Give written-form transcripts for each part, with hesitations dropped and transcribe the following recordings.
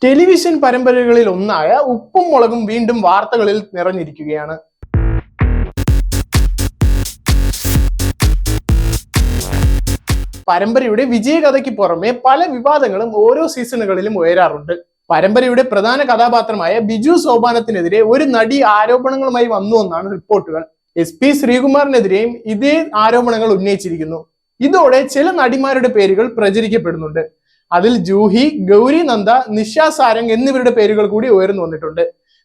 Television പരമ്പരകളിൽ ഒന്നായ ഉപ്പും മുളകും വീണ്ടും വാർത്തകളിൽ നിറഞ്ഞിരിക്കുകയാണ്. പരമ്പരയുടെ വിജയകഥയ്ക്ക് പുറമെ പല വിവാദങ്ങളും ഓരോ സീസണുകളിലും ഉയരാറുണ്ട്. പരമ്പരയുടെ പ്രധാന കഥാപാത്രമായ ബിജു സോപാനത്തിനെതിരെ ഒരു നടി ആരോപണങ്ങളുമായി വന്നുവെന്നാണ് റിപ്പോർട്ടുകൾ. SP ശ്രീകുമാറിനെതിരെയും ഇതേ ആരോപണങ്ങൾ ഉന്നയിച്ചിരിക്കുന്നു. ഇതോടെ ചില നടിമാരുടെ പേരുകൾ പ്രചരിക്കപ്പെടുന്നുണ്ട്. അതിൽ ജൂഹി, ഗൗരി നന്ദ, നിഷ സാരംഗ് എന്നിവരുടെ പേരുകൾ കൂടി ഉയർന്നു വന്നിട്ടുണ്ട്.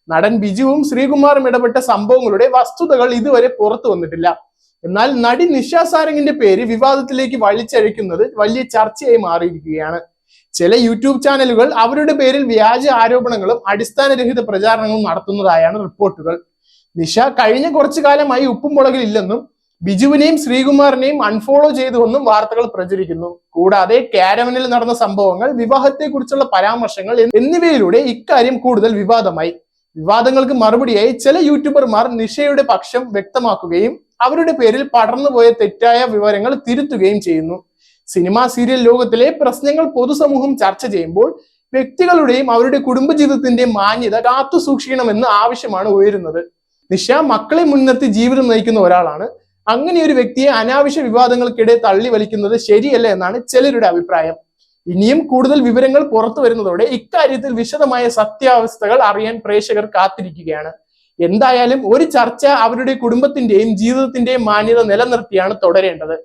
നടൻ ബിജുവും ശ്രീകുമാറും ഇടപെട്ട സംഭവങ്ങളുടെ വസ്തുതകൾ ഇതുവരെ പുറത്തു വന്നിട്ടില്ല. എന്നാൽ നടി നിഷ സാരംഗിന്റെ പേര് വിവാദത്തിലേക്ക് വലിച്ചഴിക്കുന്നത് വലിയ ചർച്ചയായി മാറിയിരിക്കുകയാണ്. ചില യൂട്യൂബ് ചാനലുകൾ അവരുടെ പേരിൽ വ്യാജ ആരോപണങ്ങളും അടിസ്ഥാനരഹിത പ്രചാരണങ്ങളും നടത്തുന്നതായാണ് റിപ്പോർട്ടുകൾ. നിഷ കഴിഞ്ഞ കുറച്ചു കാലമായി ഉപ്പും മുളകിൽ ഇല്ലെന്നും ബിജുവിനെയും ശ്രീകുമാറിനെയും അൺഫോളോ ചെയ്തുവെന്നും വാർത്തകൾ പ്രചരിക്കുന്നു. കൂടാതെ കാരവനിൽ നടന്ന സംഭവങ്ങൾ, വിവാഹത്തെക്കുറിച്ചുള്ള പരാമർശങ്ങൾ എന്നിവയിലൂടെ ഇക്കാര്യം കൂടുതൽ വിവാദമായി. വിവാദങ്ങൾക്ക് മറുപടിയായി ചില യൂട്യൂബർമാർ നിഷയുടെ പക്ഷം വ്യക്തമാക്കുകയും അവരുടെ പേരിൽ പടർന്നുപോയ തെറ്റായ വിവരങ്ങൾ തിരുത്തുകയും ചെയ്യുന്നു. സിനിമ സീരിയൽ ലോകത്തിലെ പ്രശ്നങ്ങൾ പൊതുസമൂഹം ചർച്ച ചെയ്യുമ്പോൾ വ്യക്തികളുടെയും അവരുടെ കുടുംബജീവിതത്തിന്റെയും മാന്യത കാത്തു സൂക്ഷിക്കണമെന്ന് ആവശ്യമാണ് ഉയരുന്നത്. നിഷ മക്കളെ മുൻനിർത്തി ജീവിതം നയിക്കുന്ന ഒരാളാണ്. അങ്ങനെ ഒരു വ്യക്തിയെ അനാവശ്യ വിവാദങ്ങൾക്കിടെ തള്ളി വലിക്കുന്നത് ശരിയല്ല എന്നാണ് ചിലരുടെ അഭിപ്രായം. ഇനിയും കൂടുതൽ വിവരങ്ങൾ പുറത്തു വരുന്നതോടെ ഇക്കാര്യത്തിൽ വിശദമായ സത്യാവസ്ഥകൾ അറിയാൻ പ്രേക്ഷകർ കാത്തിരിക്കുകയാണ്. എന്തായാലും ഒരു ചർച്ച അവരുടെ കുടുംബത്തിന്റെയും ജീവിതത്തിന്റെയും മാന്യത നിലനിർത്തിയാണ് തുടരേണ്ടത്.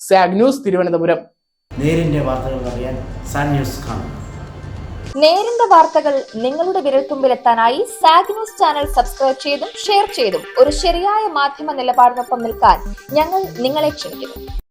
സാഗ് ന്യൂസ്, തിരുവനന്തപുരം. നേരിന്റെ വാർത്തകൾ അറിയാൻ സാഗ് ന്യൂസ് കാണും. നേരിന്റെ വാർത്തകൾ നിങ്ങളുടെ വിരൽത്തുമ്പിലെത്താനായി സാഗ് ന്യൂസ് ചാനൽ സബ്സ്ക്രൈബ് ചെയ്തും ഷെയർ ചെയ്തും ഒരു ശരിയായ മാധ്യമ നിലപാടിനൊപ്പം നിൽക്കാൻ ഞങ്ങൾ നിങ്ങളെ ക്ഷണിക്കുന്നു.